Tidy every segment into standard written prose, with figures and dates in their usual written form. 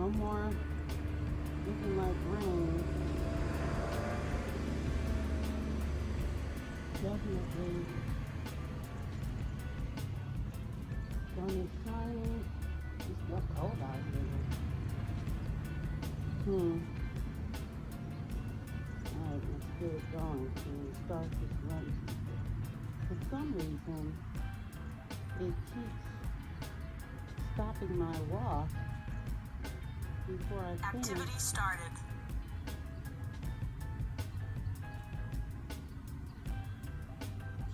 no more looking like rain. Definitely sun is shining. It's still cold out here. Alright, let's get it going. And start this run. For some reason, it keeps stopping my walk before I finish. Activity started.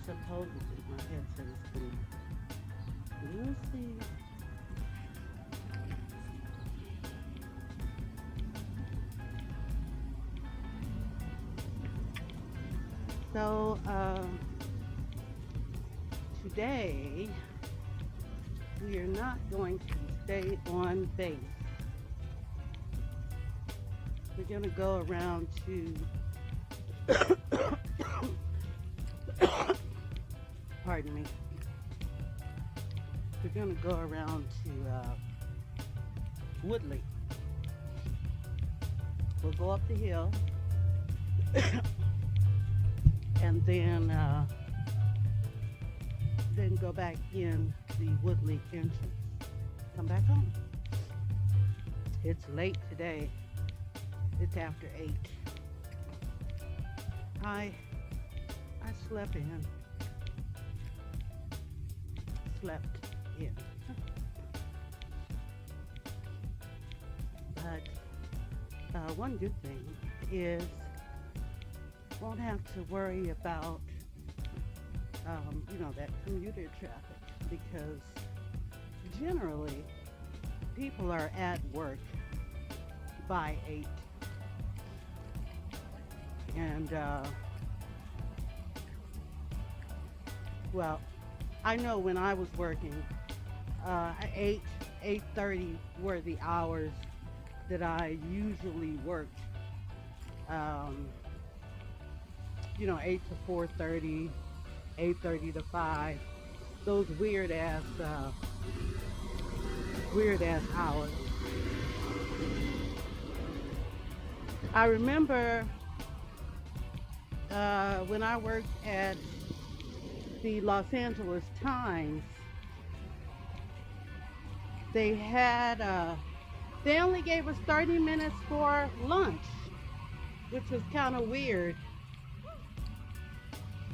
Supposedly, my headset is clean. We'll see. So, today, we are not going to stay on base. We're going to go around to, pardon me. We're going to go around to Woodley. We'll go up the hill. And then go back in the Woodley entrance. Come back home. It's late today. It's after 8. I slept in. But one good thing is won't have to worry about that commuter traffic, because generally people are at work by 8, and well, I know when I was working, 8:30 were the hours that I usually worked. 8 to 4:30, 8:30 to 5. Those weird ass hours. I remember when I worked at the Los Angeles Times, they only gave us 30 minutes for lunch, which was kind of weird.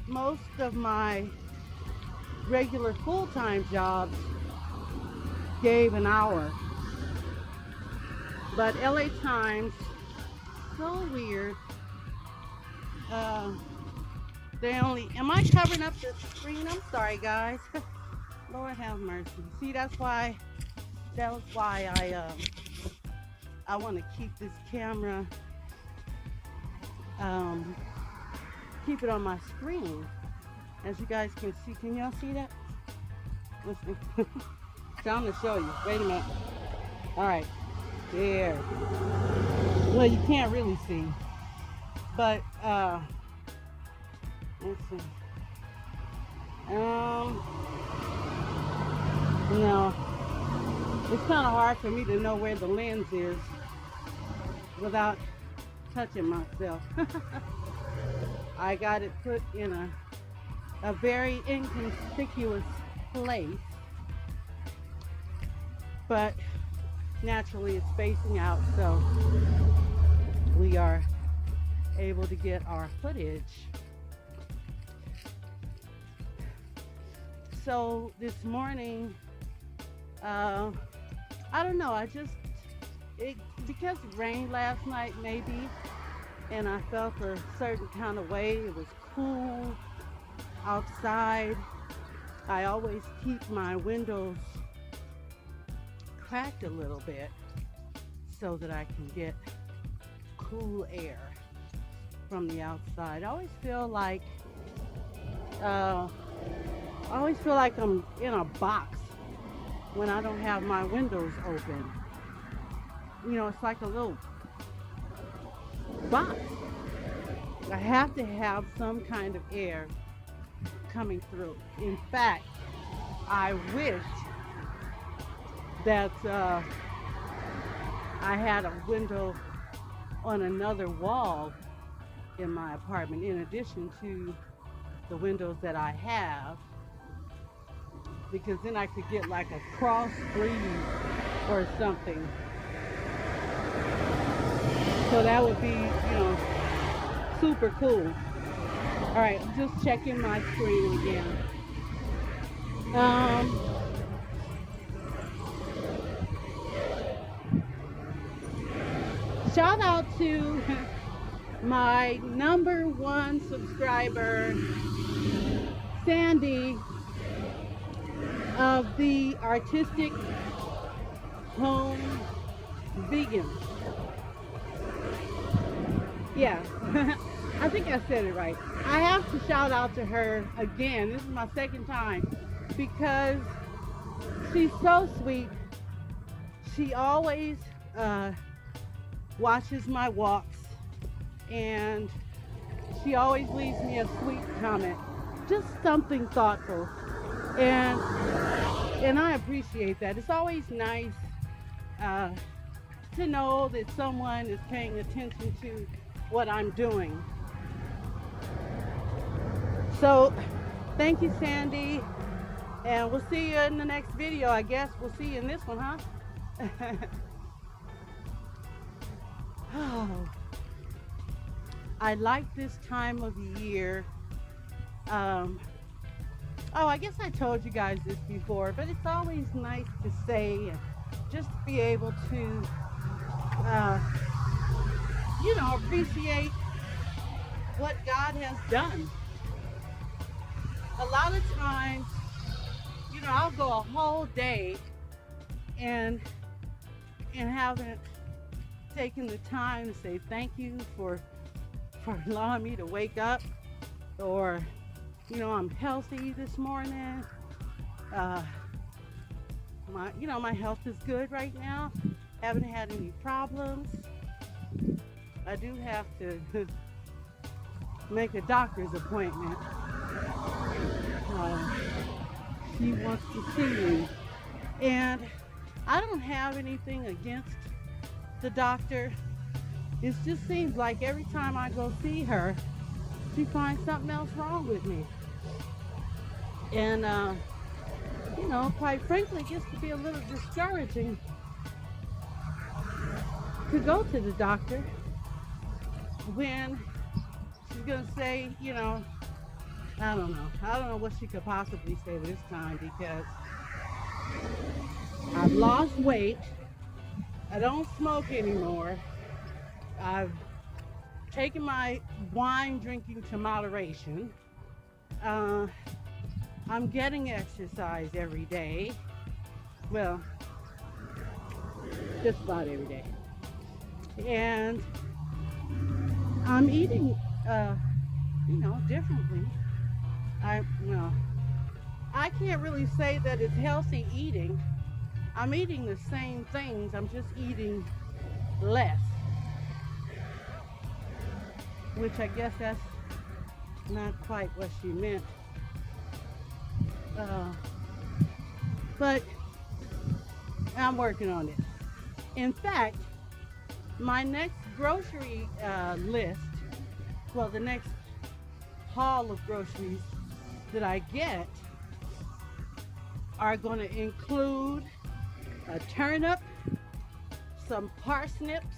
Most of my regular full-time jobs gave an hour, but LA Times, so weird. Am I covering up the screen? I'm sorry, guys. Lord have mercy. See, that was why I want to keep this camera, keep it on my screen, as you guys can see. Can y'all see that? Listen. So I'm gonna show you. Wait a minute. All right, there. Well, you can't really see, but let's see. It's kind of hard for me to know where the lens is without touching myself. I got it put in a very inconspicuous place, but naturally it's facing out, so we are able to get our footage. So this morning, I don't know, because it rained last night maybe, and I felt a certain kind of way. It was cool outside. I always keep my windows cracked a little bit so that I can get cool air from the outside. I always feel like I'm in a box when I don't have my windows open. It's like a little box. I have to have some kind of air coming through. In fact, I wish that I had a window on another wall in my apartment in addition to the windows that I have, because then I could get like a cross breeze or something. So that would be, super cool. All right, I'm just checking my screen again. Shout out to my #1 subscriber, Sandy, of the Artistic Home Vegan. Yeah, I think I said it right. I have to shout out to her again. This is my second time because she's so sweet. She always watches my walks, and she always leaves me a sweet comment, just something thoughtful, and I appreciate that. It's always nice to know that someone is paying attention to what I'm doing. So thank you, Sandy, and we'll see you in the next video. I guess we'll see you in this one, huh? Oh, I like this time of year. Oh, I guess I told you guys this before, but it's always nice to say and just be able to appreciate what God has done. A lot of times, I'll go a whole day and haven't taken the time to say thank you for allowing me to wake up, or I'm healthy this morning. My health is good right now. Haven't had any problems. I do have to make a doctor's appointment. She wants to see me, and I don't have anything against the doctor. It just seems like every time I go see her, she finds something else wrong with me. And, quite frankly, it gets to be a little discouraging to go to the doctor when she's going to say, I don't know what she could possibly say this time, because I've lost weight. I don't smoke anymore. I've taken my wine drinking to moderation. I'm getting exercise every day. Well, just about every day. And I'm eating, differently. I can't really say that it's healthy eating. I'm eating the same things. I'm just eating less. Which I guess that's not quite what she meant. But I'm working on it. In fact, my next grocery list, the next haul of groceries that I get are going to include a turnip, some parsnips,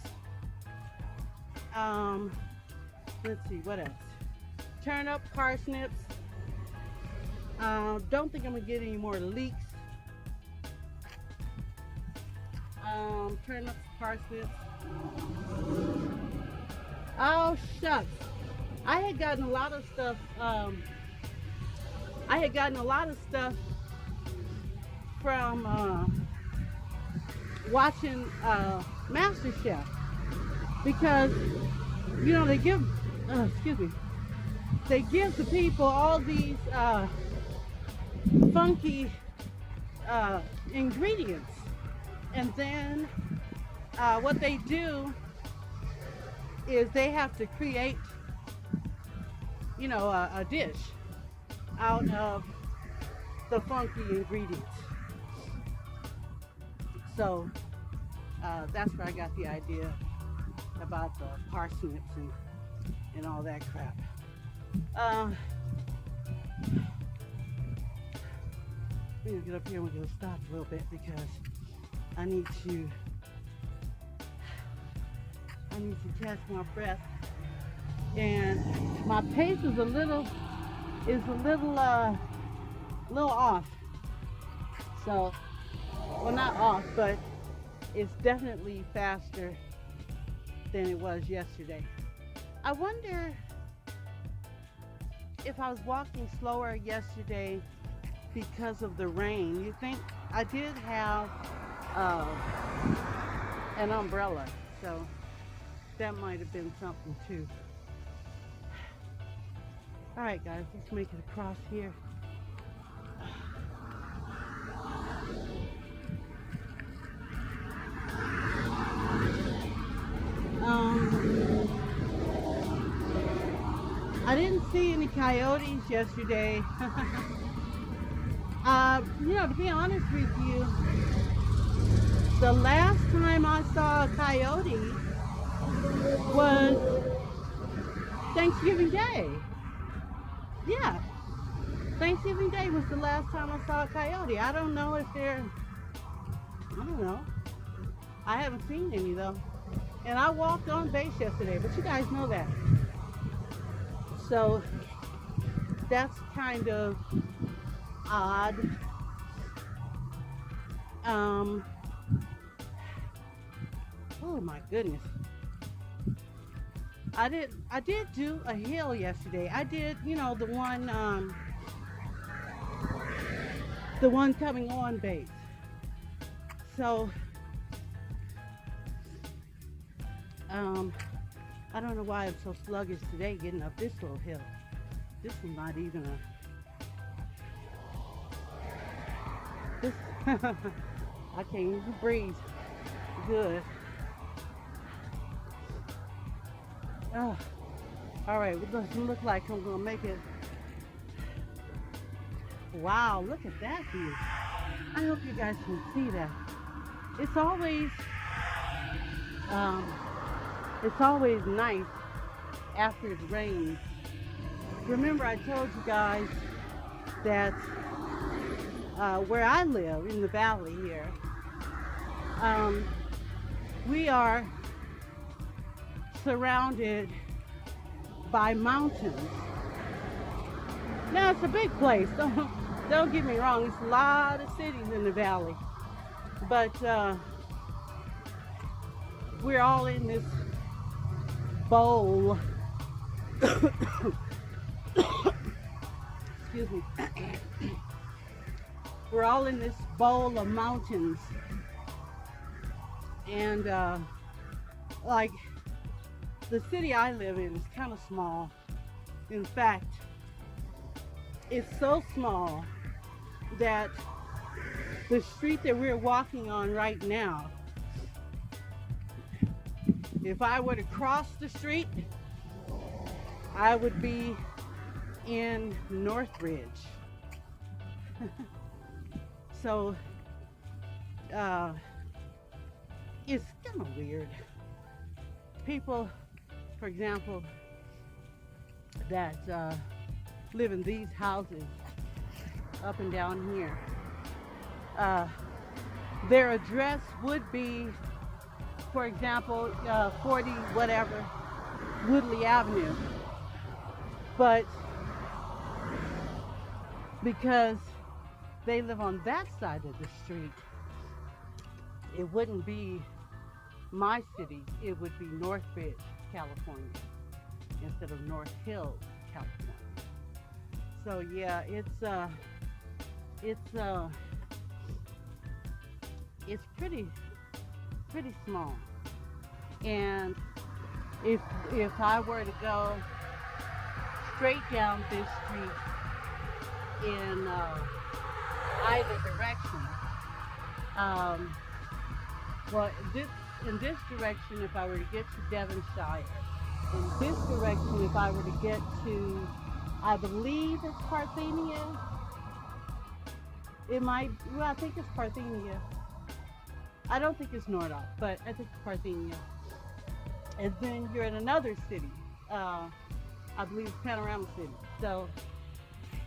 let's see, what else? Turnip, parsnips. Don't think I'm gonna get any more leeks. Turnips, parsnips. Oh shucks! I had gotten a lot of stuff. From watching MasterChef, because they give the people all these funky ingredients, and then what they do is they have to create a dish out of the funky ingredients. So That's where I got the idea about the parsnips and all that crap. We're gonna get up here and we're gonna stop a little bit because I need to catch my breath. And my pace is a little off. So, well, not off, but it's definitely faster than it was yesterday. I wonder if I was walking slower yesterday because of the rain. You think? I did have an umbrella, so that might have been something too. All right, guys, let's make it across here. I didn't see any coyotes yesterday. To be honest with you, the last time I saw a coyote was Thanksgiving Day. Yeah, Thanksgiving Day was the last time I saw a coyote. I don't know if I don't know. I haven't seen any though. And I walked on base yesterday, but you guys know that. So that's kind of odd. Oh my goodness. I did do a hill yesterday. I did, the one coming on base. So I don't know why I'm so sluggish today getting up this little hill. This is not even I can't even breathe good. Oh, all right, it doesn't look like I'm gonna make it. Wow, look at that view. I hope you guys can see that. It's always nice after it rains. Remember I told you guys that where I live in the valley here, we are surrounded by mountains. Now it's a big place, don't get me wrong, it's a lot of cities in the valley, but we're all in this bowl. Excuse me. We're all in this bowl of mountains, and like the city I live in is kind of small. In fact, it's so small that the street that we're walking on right now, if I were to cross the street, I would be in Northridge. So it's kind of weird. People, for example, that live in these houses up and down here, their address would be, for example, 40 whatever Woodley Avenue, but because they live on that side of the street, it wouldn't be my city, it would be Northridge, California, instead of North Hills, California. So yeah, it's pretty small. And if I were to go straight down this street in either direction, in this direction, if I were to get to Devonshire, in this direction, if I were to get to, I believe it's Parthenia. It might, well, I think it's Parthenia. I don't think it's Nordoff, but I think it's Parthenia. And then you're in another city. I believe it's Panorama City. So,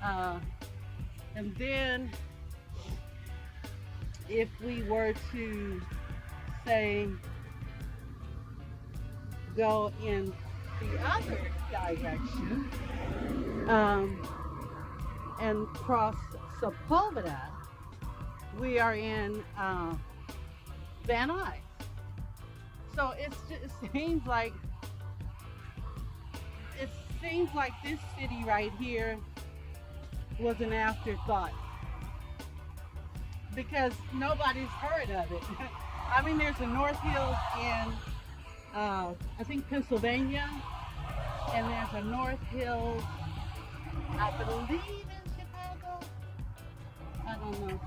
uh, and then if we were to say go in the other direction and cross Sepulveda, we are in Van Nuys. So it seems like this city right here was an afterthought because nobody's heard of it. I mean, there's a North Hills in I think Pennsylvania, and there's a North Hills, I believe in Chicago. I don't know.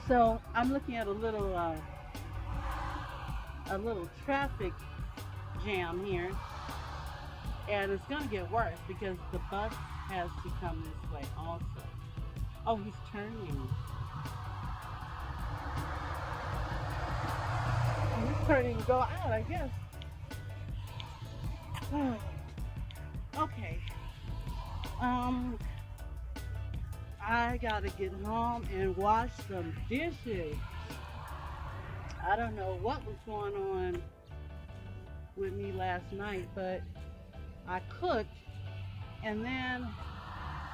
So I'm looking at a little traffic jam here, and it's gonna get worse because the bus has to come this way also. Oh, he's turning. He's turning to go out, I guess. Okay. I gotta get home and wash some dishes. I don't know what was going on with me last night, but I cooked and then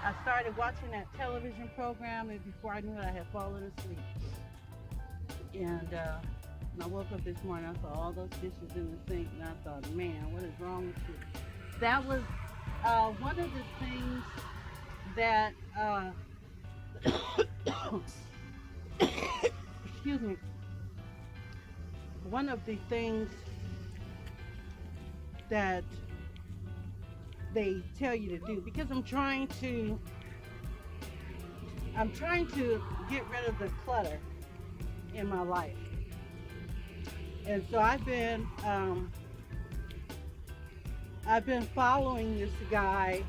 I started watching that television program, and before I knew it, I had fallen asleep. And I woke up this morning, I saw all those dishes in the sink, and I thought, man, what is wrong with you? That was one of the things that, excuse me, one of the things that they tell you to do, because I'm trying to get rid of the clutter in my life. And so I've been following this guy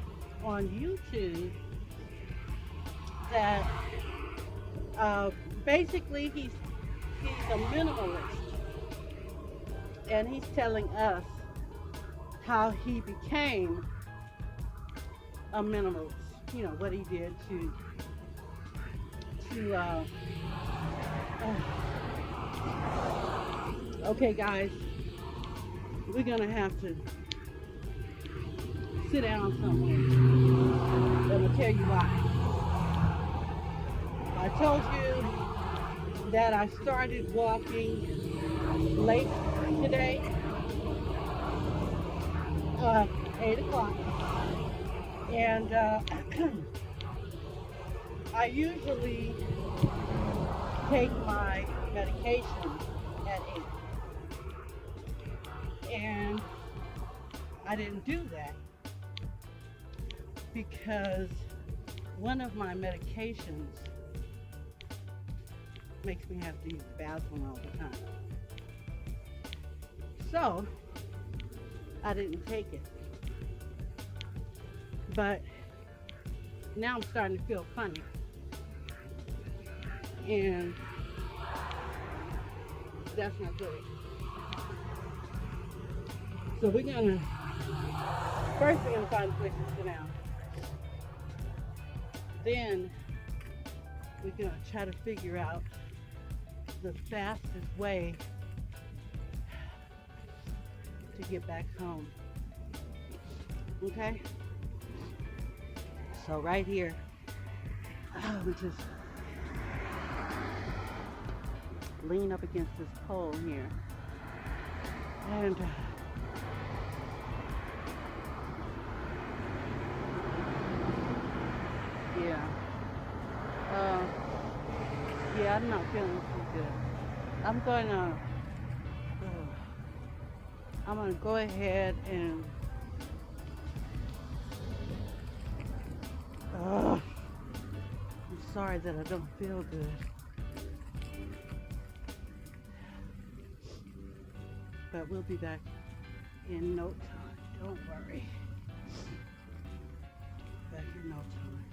on YouTube that basically he's a minimalist, and he's telling us how he became a minimalist. You know what he did to okay, guys, we're gonna have to sit down somewhere. And I'll tell you why. I told you that I started walking late today, 8 o'clock, and I usually take my medication at 8, and I didn't do that because one of my medications makes me have to use the bathroom all the time. So I didn't take it. But now I'm starting to feel funny. And that's not good. So we're gonna find a place to sit down. Then we're gonna try to figure out the fastest way to get back home. Okay? So right here, we just lean up against this pole here. And yeah, I'm not feeling too good. I'm gonna go ahead and I'm sorry that I don't feel good. But we'll be back in no time. Don't worry. Back in no time.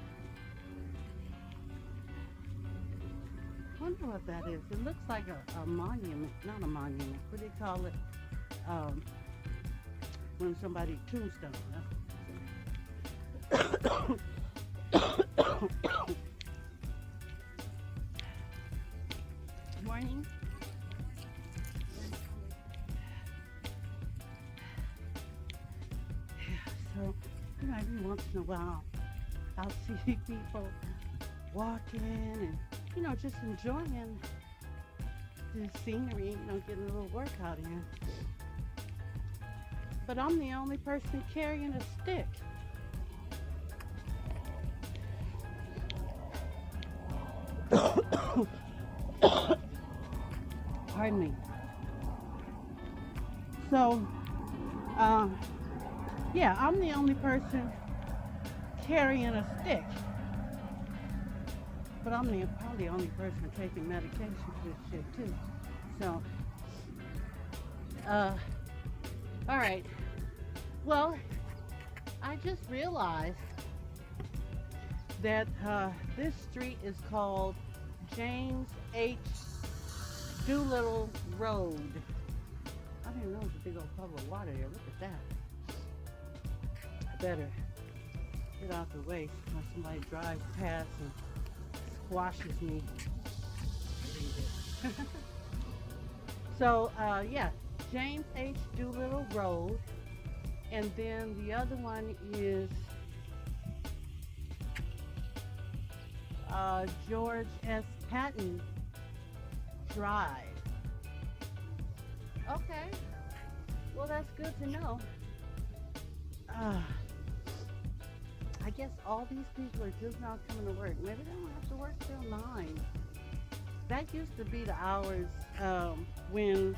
wonder what that is. It looks like a monument, not a monument. What do they call it? Um, when somebody tombstone. Morning. So, every once in a while, I'll see people walking and, just enjoying the scenery, getting a little workout in. But I'm the only person carrying a stick. Pardon me. So, yeah, I'm the only person carrying a stick. But I'm probably the only person taking medication for this shit too. So, all right. Well, I just realized that this street is called James H. Doolittle Road. I didn't know there was a big old puddle of water there. Look at that. I better get out the way when somebody drives past and squashes me. So, yeah, James H. Doolittle Road. And then the other one is George S. Patton Drive. Okay. Well, that's good to know. I guess all these people are just not coming to work. Maybe they don't have to work till 9. That used to be the hours when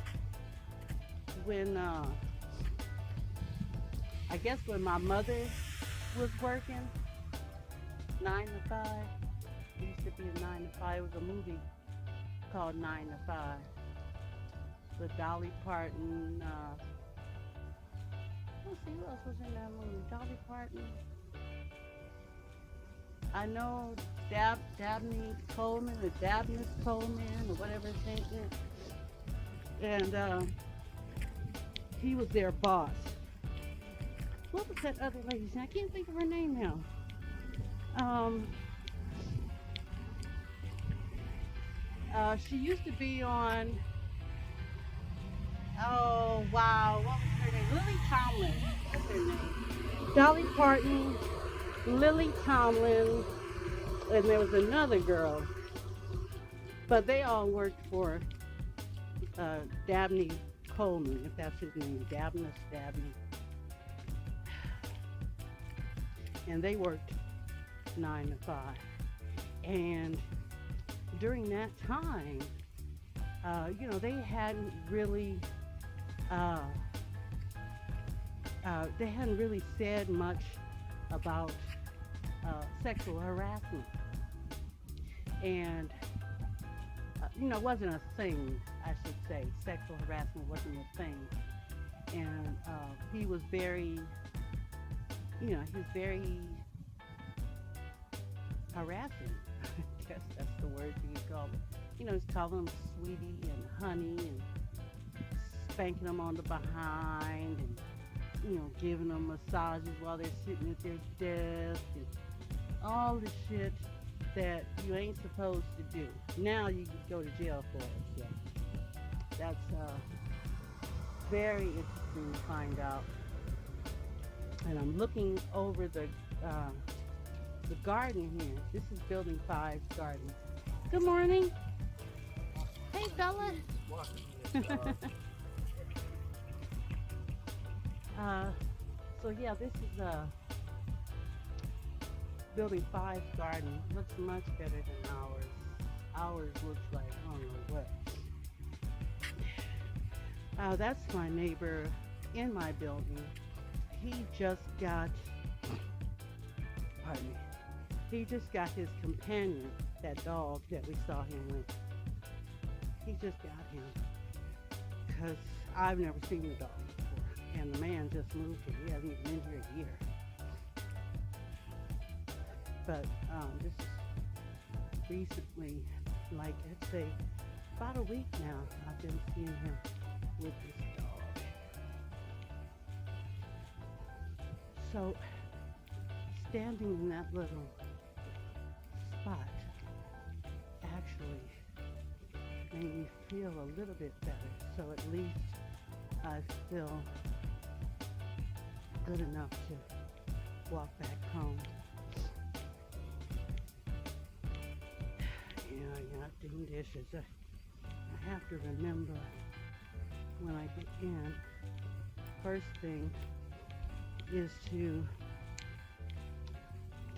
I guess when my mother was working, 9 to 5. It used to be a 9 to 5. It was a movie called 9 to 5 with Dolly Parton. Let's see, who else was in that movie? Dolly Parton. I know Dabney Coleman or Dabney Coleman or whatever his name is. And he was their boss. What was that other lady's name? I can't think of her name now. She used to be on, oh wow, what was her name? Lily Tomlin. What's her name? Dolly Parton, Lily Tomlin, and there was another girl. But they all worked for Dabney Coleman, if that's his name. Dabney. And they worked 9 to 5. And during that time, they hadn't really said much about sexual harassment. And it wasn't a thing, I should say. Sexual harassment wasn't a thing. And he was very, he was very harassing. I guess that's the word you could call it. He's calling them sweetie and honey and spanking them on the behind and, giving them massages while they're sitting at their desk and all the shit that you ain't supposed to do. Now you can go to jail for it. So that's very interesting to find out. And I'm looking over the garden here. This is Building 5's garden. Good morning. Hey, fella. So yeah, this is Building 5's garden. Looks much better than ours. Ours looks like I don't know what. That's my neighbor in my building. He just got, pardon me, he just got his companion, that dog that we saw him with. He just got him because I've never seen the dog before, and the man just moved here. He hasn't even been here a year. But this is recently like, I'd say, about a week now, I've been seeing him with this dog. So, standing in that little spot actually made me feel a little bit better. So at least I feel good enough to walk back home. You're not doing dishes. I have to remember when I get in, first thing is to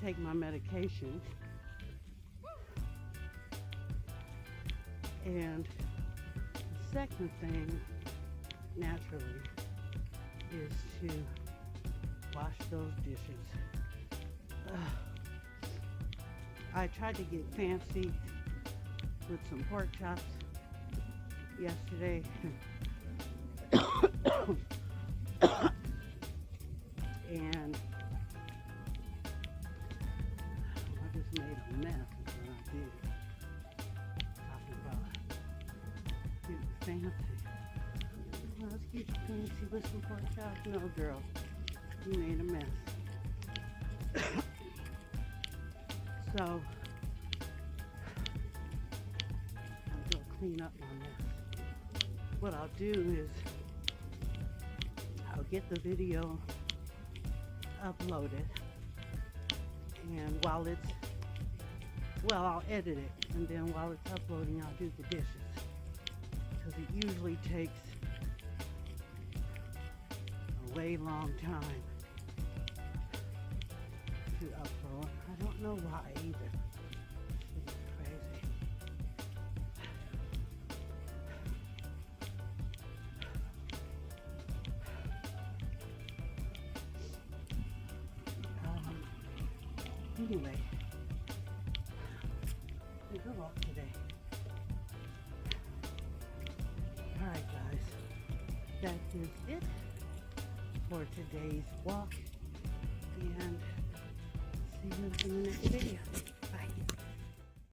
take my medication, and the second thing naturally is to wash those dishes. I tried to get fancy with some pork chops yesterday. And I just made a mess is what I did. Talking about getting fancy. Well, let's get fancy with some pork chops. No, girl, you made a mess. So, I'll go clean up my mess. What I'll do is I'll get the video uploaded, and while it's, well, I'll edit it, and then while it's uploading, I'll do the dishes, because it usually takes a way long time to upload. I don't know why either. It's crazy. Anyway, we go walk today. Alright guys, that is it for today's walk, and see you in the next video.